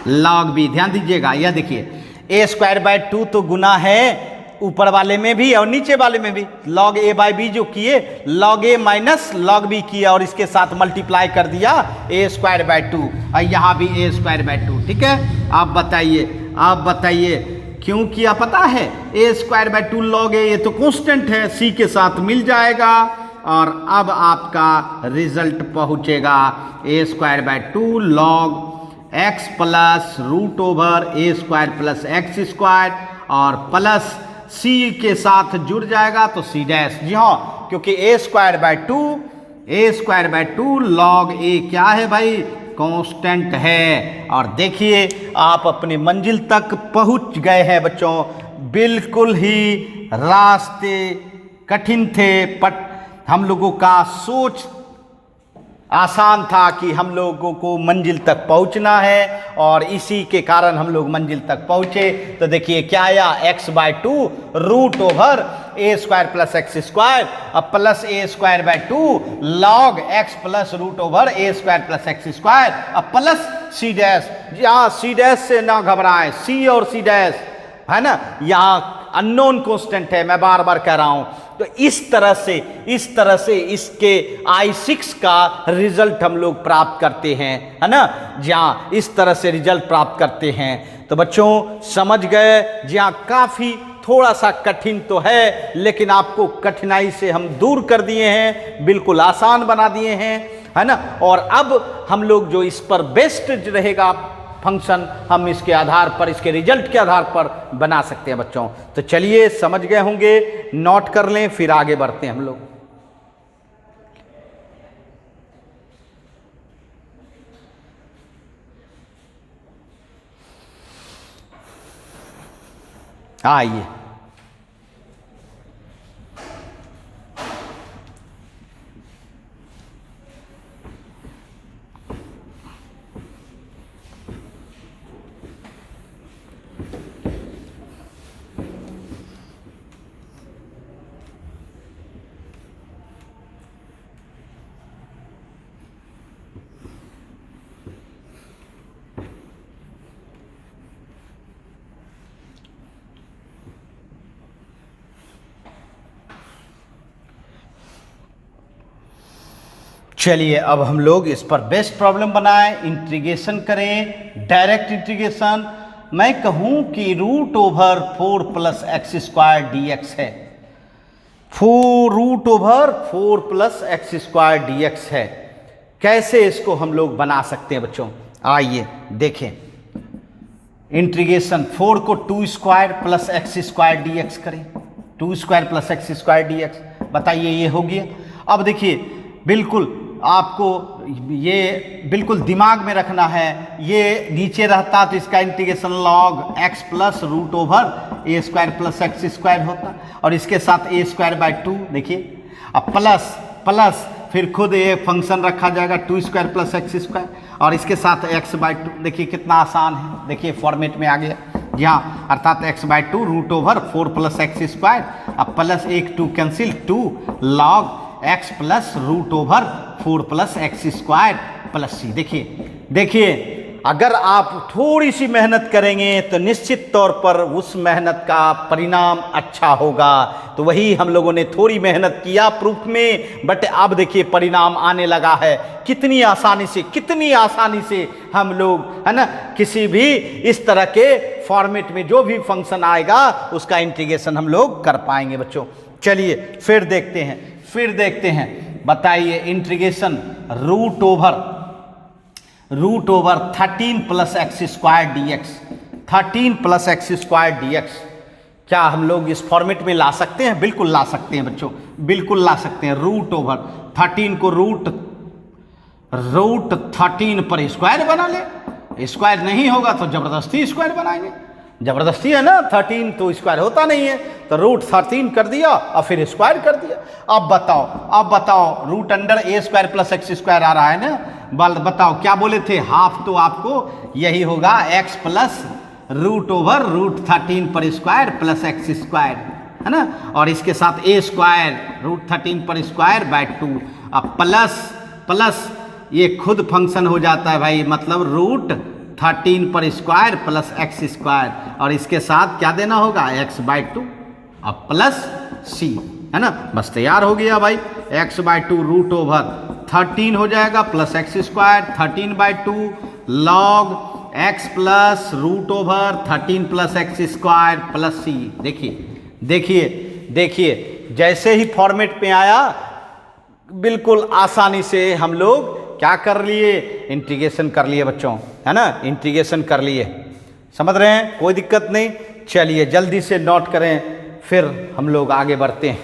लॉग बी। ध्यान दीजिएगा, यह देखिए ए स्क्वायर बाय 2 तो गुना है ऊपर वाले में भी और नीचे वाले में भी। लॉग ए बाई बी जो किए, लॉग ए माइनस लॉग बी किया और इसके साथ मल्टीप्लाई कर दिया ए स्क्वायर बाय 2, और यहाँ भी ए स्क्वायर बाय 2। ठीक है, आप बताइए क्यों किया पता है। ए स्क्वायर बाय 2 लॉग ए, ये तो कांस्टेंट है, सी के साथ मिल जाएगा और अब आपका रिजल्ट पहुंचेगा a square by 2 log x plus root over a square plus x square और प्लस सी के साथ जुड़ जाएगा तो सी डैश। जी हाँ, क्योंकि ए स्क्वायर बाय 2 लॉग ए क्या है भाई, कांस्टेंट है। और देखिए आप अपनी मंजिल तक पहुंच गए हैं बच्चों। बिल्कुल ही रास्ते कठिन थे, बट हम लोगों का सोच आसान था कि हम लोगों को मंजिल तक पहुंचना है और इसी के कारण हम लोग मंजिल तक पहुंचे। तो देखिए क्या आया, x by 2 root over a square plus x square अब plus a square by 2 log x plus root over a square plus x square अब प्लस सी डैश। यहाँ सी डैश से ना घबराएं, सी और सी डैश है ना, यहाँ अननोन कांस्टेंट है, मैं बार बार कह रहा हूं। तो इस तरह से इसके I6 का रिजल्ट हम लोग प्राप्त करते हैं, है ना। जहाँ इस तरह से रिजल्ट प्राप्त करते हैं तो बच्चों समझ गए, जहाँ काफ़ी थोड़ा सा कठिन तो है लेकिन आपको कठिनाई से हम दूर कर दिए हैं, बिल्कुल आसान बना दिए हैं, है ना। और अब हम लोग जो इस पर बेस्ट रहेगा फंक्शन, हम इसके आधार पर, इसके रिजल्ट के आधार पर बना सकते हैं बच्चों। तो चलिए समझ गए होंगे, नोट कर लें, फिर आगे बढ़ते हैं हम लोग। आइए चलिए अब हम लोग इस पर बेस्ट प्रॉब्लम बनाएं, इंटीग्रेशन करें, डायरेक्ट इंटीग्रेशन। मैं कहूं कि root over 4 plus x square d x है, root over 4 plus x square d x है। कैसे इसको हम लोग बना सकते हैं बच्चों, आइए देखें। इंटीग्रेशन 4 को 2 square plus x square d x करें, 2 square plus x square d x, बताइए ये हो गया। अब देखिए बिल्कुल आपको ये बिल्कुल दिमाग में रखना है, ये नीचे रहता तो इसका integration log x plus root over a square plus x square होता और इसके साथ ए स्क्वायर बाय 2। देखिए अब प्लस फिर खुद ये फंक्शन रखा जाएगा 2 स्क्वायर प्लस एक्स स्क्वायर और इसके साथ एक्स बाय 2। देखिए कितना आसान है, देखिए फॉर्मेट में आ गया यहाँ, अर्थात x by 2 root over 4 plus x square अब plus 1 2 cancel 2 log x plus root over 4 plus x square plus c. देखिए अगर आप थोड़ी सी मेहनत करेंगे तो निश्चित तौर पर उस मेहनत का परिणाम अच्छा होगा। तो वही हम लोगों ने थोड़ी मेहनत किया प्रूफ में, बट अब देखिए परिणाम आने लगा है। कितनी आसानी से हम लोग, है ना, किसी भी इस तरह के फॉर्मेट में जो भी फंक्शन आएगा उसका इंटीग्रेशन हम लोग कर पाएंगे बच्चों। चलिए फिर देखते हैं, बताइए integration root over 13 plus x square d x, 13 plus x square d x क्या हम लोग इस फॉर्मेट में ला सकते हैं? बिल्कुल ला सकते हैं बच्चों, बिल्कुल ला सकते हैं। रूट ओवर 13 को रूट 13 पर स्क्वायर बना ले, स्क्वायर नहीं होगा तो जबरदस्ती स्क्वायर बनाएंगे, जबरदस्ती है ना, 13 तो स्क्वायर होता नहीं है, तो √13 कर दिया और फिर स्क्वायर कर दिया। अब बताओ रूट अंडर ए स्क्वायर प्लस एक्स स्क्वायर आ रहा है ना, बताओ क्या बोले थे, हाफ तो आपको यही होगा x प्लस √13 पर स्क्वायर प्लस एक्स स्क्वायर, है ना, और इसके साथ ए स्क्वायर √13 पर स्क्वायर बाय 2, अब प्लस ये खुद फंक्शन हो जाता है भाई, मतलब √13 पर स्क्वायर प्लस एक्स स्क्वायर, और इसके साथ क्या देना होगा x/2, अब प्लस c, है ना, बस तैयार हो गया भाई। x/2 √13 हो जाएगा plus x square, 13/2 log x plus √13 plus x square plus c। देखिए जैसे ही फॉर्मेट पे आया बिल्कुल आसानी से हम लोग क्या कर लिए, इंटीग्रेशन कर लिए बच्चों, है ना, इंटीग्रेशन कर लिए, समझ रहे हैं, कोई दिक्कत नहीं। चलिए जल्दी से नोट करें, फिर हम लोग आगे बढ़ते हैं।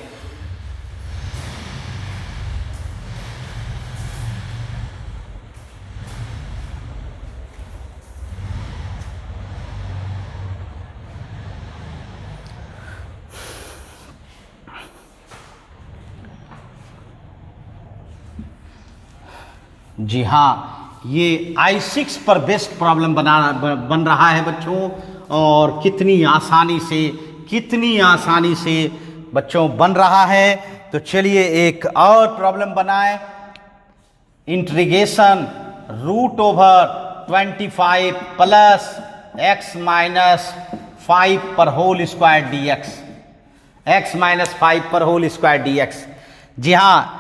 जी हाँ, ये I6 पर बेस्ट प्रॉब्लम बन रहा है बच्चों, और कितनी आसानी से बच्चों बन रहा है। तो चलिए एक और प्रॉब्लम बनाएं, इंटीग्रेशन √25 प्लस x माइनस 5 पर whole square dx, x minus 5 पर होल स्क्वायर dx। जी हाँ,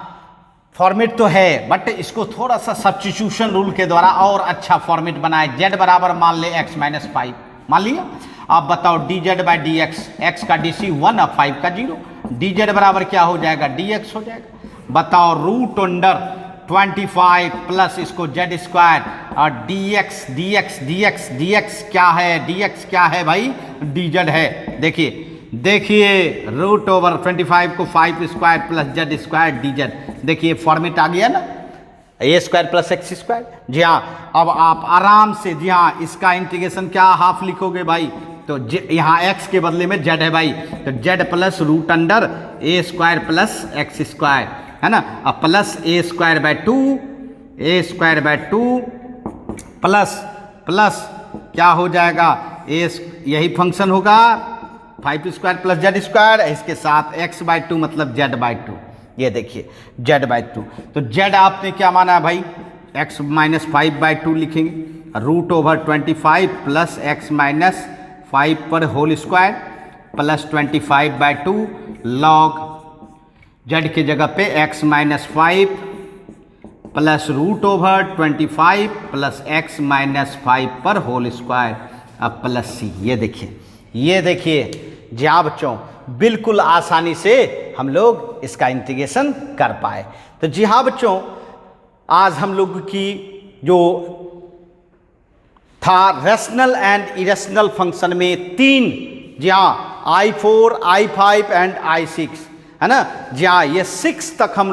फॉर्मेट तो है बट इसको थोड़ा सा सब्स्टिट्यूशन रूल के द्वारा और अच्छा फॉर्मेट बनाए। z बराबर मान ले x माइनस 5, मान लिया। आप बताओ dz/dx, x का dc 1 और 5 का 0, dz बराबर क्या हो जाएगा, dx हो जाएगा। बताओ √25 प्लस इसको z स्क्वायर और dx क्या है, dx क्या है भाई, dz है। देखिए √25 को 5 square plus z square dz, देखिए फॉर्मेट आ गया ना, ए स्क्वायर प्लस एक्स स्क्वायर। जी हाँ, अब आप आराम से, जी हाँ, इसका इंटीग्रेशन क्या हाफ लिखोगे भाई, तो यहाँ x के बदले में z है भाई, तो z plus √a square plus x square, है ना, अब plus a square by 2 plus क्या हो जाएगा, यही फंक्शन होगा 5 स्क्वायर प्लस z स्क्वायर, इसके साथ x/2 मतलब z/2, ये देखिए z/2। तो z आपने क्या माना है भाई, x माइनस 5/2 लिखेंगे, √25 प्लस x माइनस 5 पर whole square plus 25/2 log z की जगह पे x minus 5 plus √25 plus x minus 5 पर होल स्क्वायर, अब प्लस c। ये देखिए जी हाँ बच्चों, बिल्कुल आसानी से हम लोग इसका इंटीग्रेशन कर पाए। तो जी हाँ बच्चों, आज हम लोग की जो था रैशनल एंड इरेशनल फंक्शन में 3, जी हाँ, I4, I5 एंड I6, है ना। जी हाँ, ये 6 तक हम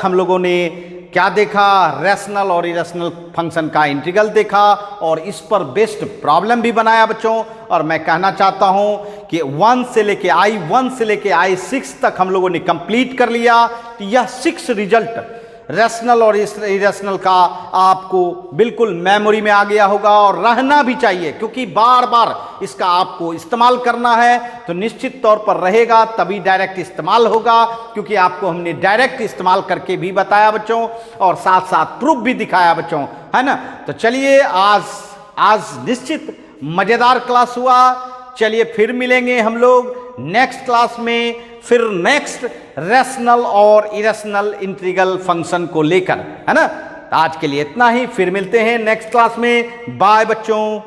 लोगों ने क्या देखा, रैशनल और इरेशनल फंक्शन का इंटीग्रल देखा, और इस पर बेस्ट प्रॉब्लम भी बनाया बच्चों। और मैं कहना चाहता हूं कि 1 से लेके I6 तक हम लोगों ने कंप्लीट कर लिया। तो यह 6 रिजल्ट रैशनल और इरेशनल का आपको बिल्कुल मेमोरी में आ गया होगा, और रहना भी चाहिए, क्योंकि बार बार इसका आपको इस्तेमाल करना है, तो निश्चित तौर पर रहेगा, तभी डायरेक्ट इस्तेमाल होगा, क्योंकि आपको हमने डायरेक्ट इस्तेमाल करके भी बताया बच्चों, और साथ साथ प्रूफ भी दिखाया बच्चों, है ना। तो चलिए आज निश्चित मज़ेदार क्लास हुआ। चलिए फिर मिलेंगे हम लोग नेक्स्ट क्लास में, फिर नेक्स्ट रैशनल और इरेशनल इंटीग्रल फंक्शन को लेकर, है ना। आज के लिए इतना ही, फिर मिलते हैं नेक्स्ट क्लास में। बाय बच्चों।